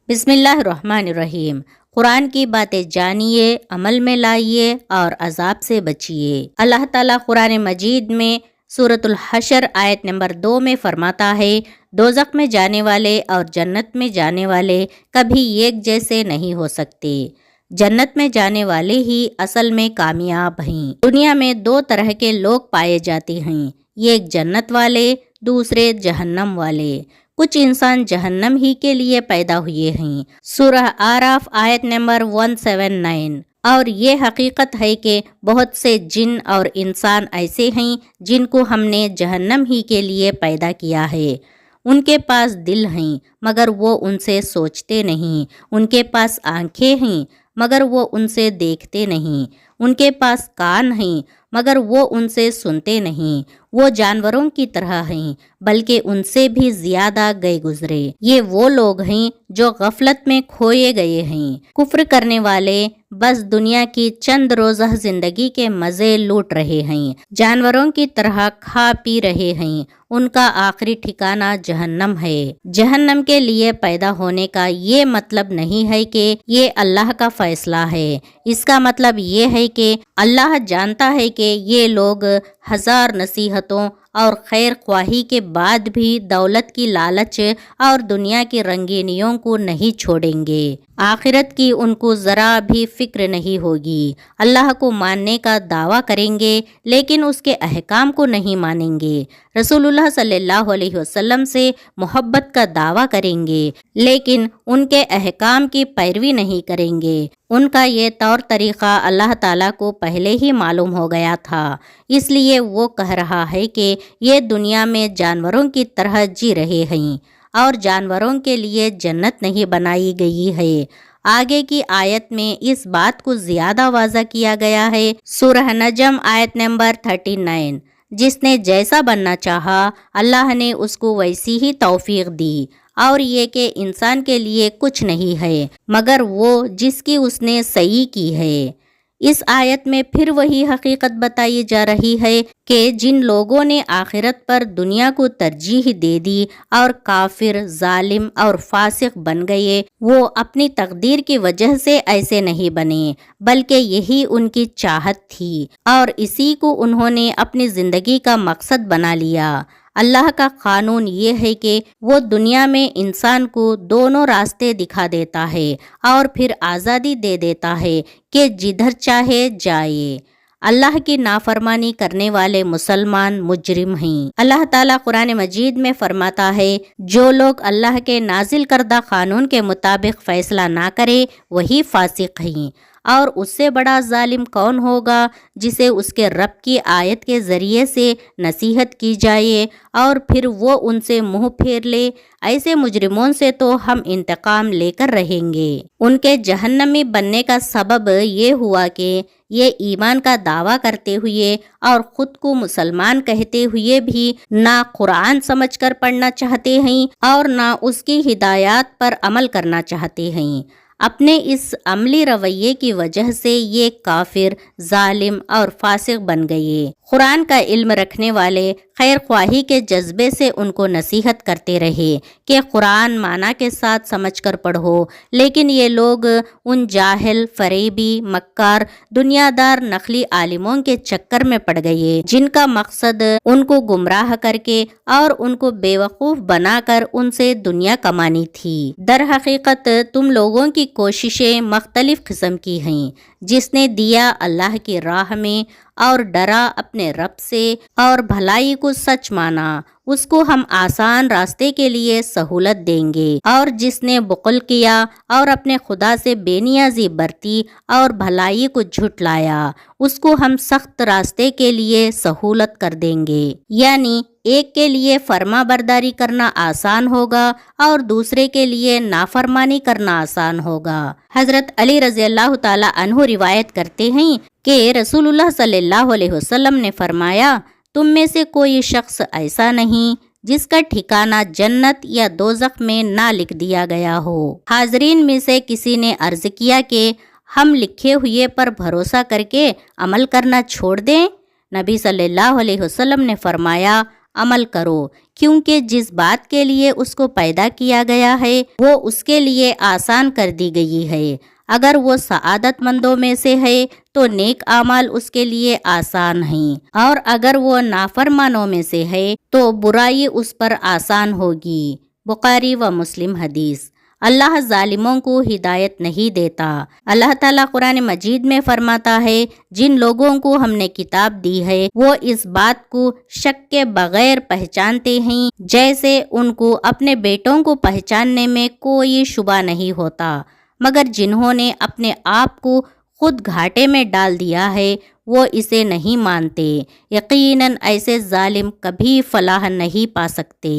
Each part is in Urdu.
بسم اللہ الرحمن الرحیم۔ قرآن کی باتیں جانیے، عمل میں لائیے اور عذاب سے بچیے۔ اللہ تعالیٰ قرآن مجید میں سورۃ الحشر آیت نمبر 2 میں فرماتا ہے، دوزخ میں جانے والے اور جنت میں جانے والے کبھی ایک جیسے نہیں ہو سکتے۔ جنت میں جانے والے ہی اصل میں کامیاب ہیں۔ دنیا میں 2 طرح کے لوگ پائے جاتے ہیں، ایک جنت والے، دوسرے جہنم والے۔ کچھ انسان جہنم ہی کے لیے پیدا ہوئے ہیں، سورہ اعراف آیت نمبر 179۔ اور یہ حقیقت ہے کہ بہت سے جن اور انسان ایسے ہیں جن کو ہم نے جہنم ہی کے لیے پیدا کیا ہے۔ ان کے پاس دل ہیں مگر وہ ان سے سوچتے نہیں، ان کے پاس آنکھیں ہیں مگر وہ ان سے دیکھتے نہیں، ان کے پاس کان ہیں مگر وہ ان سے سنتے نہیں۔ وہ جانوروں کی طرح ہیں بلکہ ان سے بھی زیادہ گئے گزرے۔ یہ وہ لوگ ہیں جو غفلت میں کھوئے گئے ہیں۔ کفر کرنے والے بس دنیا کی چند روزہ زندگی کے مزے لوٹ رہے ہیں، جانوروں کی طرح کھا پی رہے ہیں۔ ان کا آخری ٹھکانہ جہنم ہے۔ جہنم کے لیے پیدا ہونے کا یہ مطلب نہیں ہے کہ یہ اللہ کا فیصلہ ہے۔ اس کا مطلب یہ ہے کہ اللہ جانتا ہے کہ یہ لوگ ہزار نصیحتوں اور خیر خواہی کے بعد بھی دولت کی لالچ اور دنیا کی رنگینیوں کو نہیں چھوڑیں گے۔ آخرت کی ان کو ذرا بھی فکر نہیں ہوگی۔ اللہ کو ماننے کا دعویٰ کریں گے لیکن اس کے احکام کو نہیں مانیں گے۔ رسول اللہ صلی اللہ علیہ وسلم سے محبت کا دعویٰ کریں گے لیکن ان کے احکام کی پیروی نہیں کریں گے۔ ان کا یہ طور طریقہ اللہ تعالیٰ کو پہلے ہی معلوم ہو گیا تھا، اس لیے وہ کہہ رہا ہے کہ یہ دنیا میں جانوروں کی طرح جی رہے ہیں اور جانوروں کے لیے جنت نہیں بنائی گئی ہے۔ آگے کی آیت میں اس بات کو زیادہ واضح کیا گیا ہے، سورہ نجم آیت نمبر 39۔ جس نے جیسا بننا چاہا اللہ نے اس کو ویسی ہی توفیق دی، اور یہ کہ انسان کے لیے کچھ نہیں ہے مگر وہ جس کی اس نے صحیح کی ہے۔ اس آیت میں پھر وہی حقیقت بتائی جا رہی ہے کہ جن لوگوں نے آخرت پر دنیا کو ترجیح دے دی اور کافر، ظالم اور فاسق بن گئے، وہ اپنی تقدیر کی وجہ سے ایسے نہیں بنے بلکہ یہی ان کی چاہت تھی اور اسی کو انہوں نے اپنی زندگی کا مقصد بنا لیا۔ اللہ کا قانون یہ ہے کہ وہ دنیا میں انسان کو دونوں راستے دکھا دیتا ہے اور پھر آزادی دے دیتا ہے کہ جدھر چاہے جائے۔ اللہ کی نافرمانی کرنے والے مسلمان مجرم ہیں۔ اللہ تعالیٰ قرآن مجید میں فرماتا ہے، جو لوگ اللہ کے نازل کردہ قانون کے مطابق فیصلہ نہ کرے وہی فاسق ہیں۔ اور اس سے بڑا ظالم کون ہوگا جسے اس کے رب کی آیت کے ذریعے سے نصیحت کی جائے اور پھر وہ ان سے منہ پھیر لے۔ ایسے مجرموں سے تو ہم انتقام لے کر رہیں گے۔ ان کے جہنمی بننے کا سبب یہ ہوا کہ یہ ایمان کا دعویٰ کرتے ہوئے اور خود کو مسلمان کہتے ہوئے بھی نہ قرآن سمجھ کر پڑھنا چاہتے ہیں اور نہ اس کی ہدایات پر عمل کرنا چاہتے ہیں۔ اپنے اس عملی رویے کی وجہ سے یہ کافر، ظالم اور فاسق بن گئے۔ قرآن کا علم رکھنے والے خیر خواہی کے جذبے سے ان کو نصیحت کرتے رہے کہ قرآن معنی کے ساتھ سمجھ کر پڑھو، لیکن یہ لوگ ان جاہل، فریبی، مکار، دنیا دار نقلی عالموں کے چکر میں پڑ گئے جن کا مقصد ان کو گمراہ کر کے اور ان کو بے وقوف بنا کر ان سے دنیا کمانی تھی۔ در حقیقت تم لوگوں کی کوششیں مختلف قسم کی ہیں۔ جس نے دیا اللہ کی راہ میں اور ڈرا اپنے رب سے اور بھلائی کو سچ مانا، اس کو ہم آسان راستے کے لیے سہولت دیں گے، اور جس نے بخل کیا اور اپنے خدا سے بے نیازی برتی اور بھلائی کو جھٹلایا، اس کو ہم سخت راستے کے لیے سہولت کر دیں گے۔ یعنی ایک کے لیے فرما برداری کرنا آسان ہوگا اور دوسرے کے لیے نافرمانی کرنا آسان ہوگا۔ حضرت علی رضی اللہ تعالی عنہ روایت کرتے ہیں کہ رسول اللہ صلی اللہ علیہ وسلم نے فرمایا، تم میں سے کوئی شخص ایسا نہیں جس کا ٹھکانہ جنت یا دوزخ میں نہ لکھ دیا گیا ہو۔ حاضرین میں سے کسی نے عرض کیا کہ ہم لکھے ہوئے پر بھروسہ کر کے عمل کرنا چھوڑ دیں؟ نبی صلی اللہ علیہ وسلم نے فرمایا، عمل کرو، کیونکہ جس بات کے لیے اس کو پیدا کیا گیا ہے وہ اس کے لیے آسان کر دی گئی ہے۔ اگر وہ سعادت مندوں میں سے ہے تو نیک اعمال اس کے لیے آسان ہیں، اور اگر وہ نافرمانوں میں سے ہے تو برائی اس پر آسان ہوگی۔ بخاری و مسلم حدیث۔ اللہ ظالموں کو ہدایت نہیں دیتا۔ اللہ تعالیٰ قرآن مجید میں فرماتا ہے، جن لوگوں کو ہم نے کتاب دی ہے وہ اس بات کو شک کے بغیر پہچانتے ہیں جیسے ان کو اپنے بیٹوں کو پہچاننے میں کوئی شبہ نہیں ہوتا، مگر جنہوں نے اپنے آپ کو خود گھاٹے میں ڈال دیا ہے وہ اسے نہیں مانتے۔ یقیناً ایسے ظالم کبھی فلاح نہیں پا سکتے۔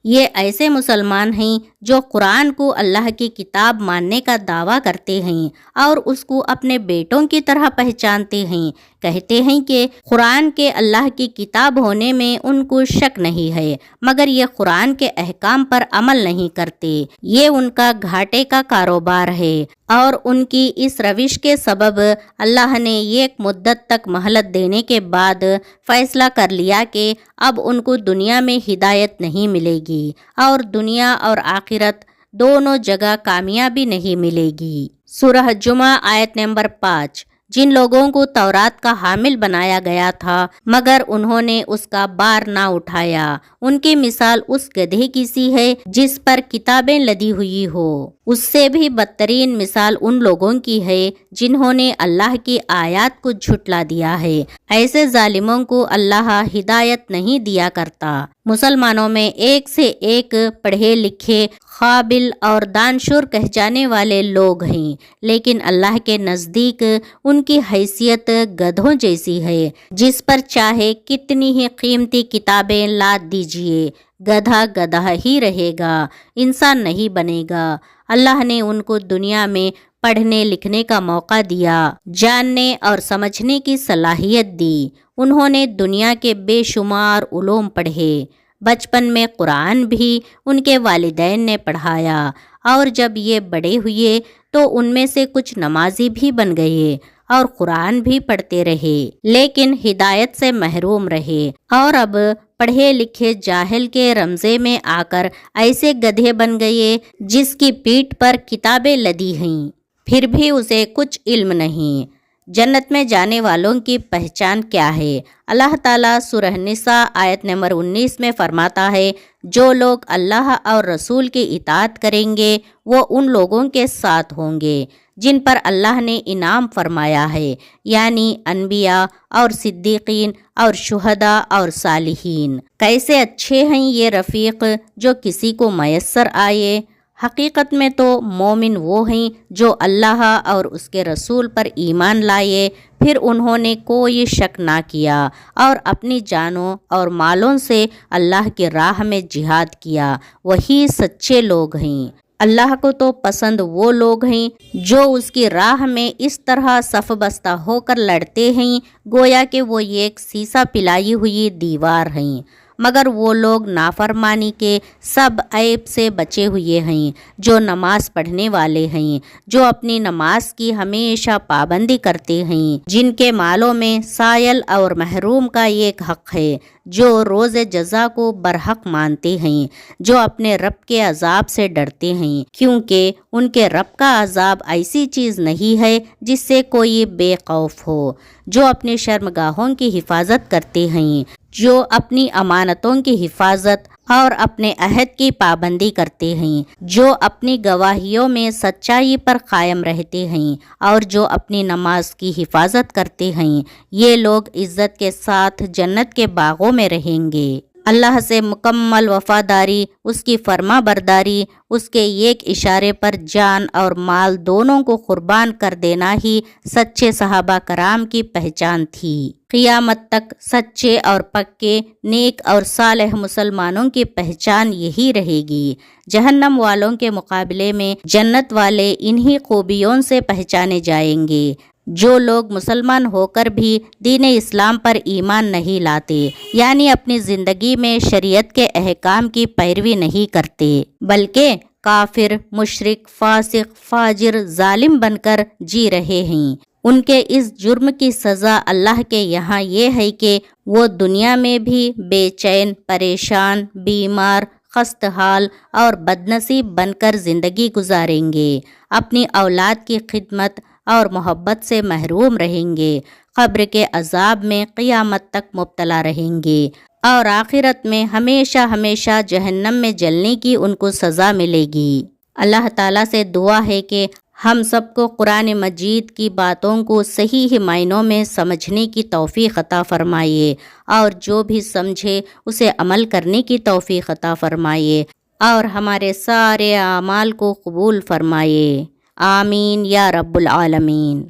یہ ایسے مسلمان ہیں جو قرآن کو اللہ کی کتاب ماننے کا دعویٰ کرتے ہیں اور اس کو اپنے بیٹوں کی طرح پہچانتے ہیں، کہتے ہیں کہ قرآن کے اللہ کی کتاب ہونے میں ان کو شک نہیں ہے، مگر یہ قرآن کے احکام پر عمل نہیں کرتے۔ یہ ان کا گھاٹے کا کاروبار ہے، اور ان کی اس روش کے سبب اللہ نے ایک مدت تک مہلت دینے کے بعد فیصلہ کر لیا کہ اب ان کو دنیا میں ہدایت نہیں ملے گی، اور دنیا اور آخرت دونوں جگہ کامیابی نہیں ملے گی۔ سورہ جمعہ آیت نمبر 5۔ جن لوگوں کو تورات کا حامل بنایا گیا تھا مگر انہوں نے اس کا بار نہ اٹھایا، ان کی مثال اس گدھے کی سی ہے جس پر کتابیں لدی ہوئی ہو۔ اس سے بھی بدترین مثال ان لوگوں کی ہے جنہوں نے اللہ کی آیات کو جھٹلا دیا ہے۔ ایسے ظالموں کو اللہ ہدایت نہیں دیا کرتا۔ مسلمانوں میں ایک سے ایک پڑھے لکھے، قابل اور دانشور کہہ جانے والے لوگ ہیں، لیکن اللہ کے نزدیک ان کی حیثیت گدھوں جیسی ہے، جس پر چاہے کتنی ہی قیمتی کتابیں لاد دیجیے، گدھا گدھا ہی رہے گا، انسان نہیں بنے گا۔ اللہ نے ان کو دنیا میں پڑھنے لکھنے کا موقع دیا، جاننے اور سمجھنے کی صلاحیت دی۔ انہوں نے دنیا کے بے شمار علوم پڑھے۔ بچپن میں قرآن بھی ان کے والدین نے پڑھایا، اور جب یہ بڑے ہوئے تو ان میں سے کچھ نمازی بھی بن گئے اور قرآن بھی پڑھتے رہے، لیکن ہدایت سے محروم رہے، اور اب پڑھے لکھے جاہل کے رمزے میں آ کر ایسے گدھے بن گئے جس کی پیٹھ پر کتابیں لدی ہیں، پھر بھی اسے کچھ علم نہیں۔ جنت میں جانے والوں کی پہچان کیا ہے؟ اللہ تعالیٰ سورہ نساء آیت نمبر 19 میں فرماتا ہے، جو لوگ اللہ اور رسول کی اطاعت کریں گے وہ ان لوگوں کے ساتھ ہوں گے جن پر اللہ نے انعام فرمایا ہے، یعنی انبیاء اور صدیقین اور شہداء اور صالحین۔ کیسے اچھے ہیں یہ رفیق جو کسی کو میسر آئے۔ حقیقت میں تو مومن وہ ہیں جو اللہ اور اس کے رسول پر ایمان لائے، پھر انہوں نے کوئی شک نہ کیا اور اپنی جانوں اور مالوں سے اللہ کی راہ میں جہاد کیا، وہی سچے لوگ ہیں۔ اللہ کو تو پسند وہ لوگ ہیں جو اس کی راہ میں اس طرح صف بستہ ہو کر لڑتے ہیں گویا کہ وہ ایک سیسا پلائی ہوئی دیوار ہیں، مگر وہ لوگ نافرمانی کے سب عیب سے بچے ہوئے ہیں، جو نماز پڑھنے والے ہیں، جو اپنی نماز کی ہمیشہ پابندی کرتے ہیں، جن کے مالوں میں سائل اور محروم کا ایک حق ہے، جو روز جزا کو برحق مانتے ہیں، جو اپنے رب کے عذاب سے ڈرتے ہیں، کیونکہ ان کے رب کا عذاب ایسی چیز نہیں ہے جس سے کوئی بے خوف ہو، جو اپنی شرمگاہوں کی حفاظت کرتے ہیں، جو اپنی امانتوں کی حفاظت اور اپنے عہد کی پابندی کرتے ہیں، جو اپنی گواہیوں میں سچائی پر قائم رہتے ہیں، اور جو اپنی نماز کی حفاظت کرتے ہیں، یہ لوگ عزت کے ساتھ جنت کے باغوں میں رہیں گے۔ اللہ سے مکمل وفاداری، اس کی فرما برداری، اس کے ایک اشارے پر جان اور مال دونوں کو قربان کر دینا ہی سچے صحابہ کرام کی پہچان تھی۔ قیامت تک سچے اور پکے، نیک اور صالح مسلمانوں کی پہچان یہی رہے گی۔ جہنم والوں کے مقابلے میں جنت والے انہی خوبیوں سے پہچانے جائیں گے۔ جو لوگ مسلمان ہو کر بھی دین اسلام پر ایمان نہیں لاتے، یعنی اپنی زندگی میں شریعت کے احکام کی پیروی نہیں کرتے، بلکہ کافر، مشرک، فاسق، فاجر، ظالم بن کر جی رہے ہیں، ان کے اس جرم کی سزا اللہ کے یہاں یہ ہے کہ وہ دنیا میں بھی بے چین، پریشان، بیمار، خستحال اور بدنصیب بن کر زندگی گزاریں گے، اپنی اولاد کی خدمت اور محبت سے محروم رہیں گے، قبر کے عذاب میں قیامت تک مبتلا رہیں گے، اور آخرت میں ہمیشہ ہمیشہ جہنم میں جلنے کی ان کو سزا ملے گی۔ اللہ تعالیٰ سے دعا ہے کہ ہم سب کو قرآن مجید کی باتوں کو صحیح معنوں میں سمجھنے کی توفیق عطا فرمائے، اور جو بھی سمجھے اسے عمل کرنے کی توفیق عطا فرمائے، اور ہمارے سارے اعمال کو قبول فرمائے۔ آمین یا رب العالمین۔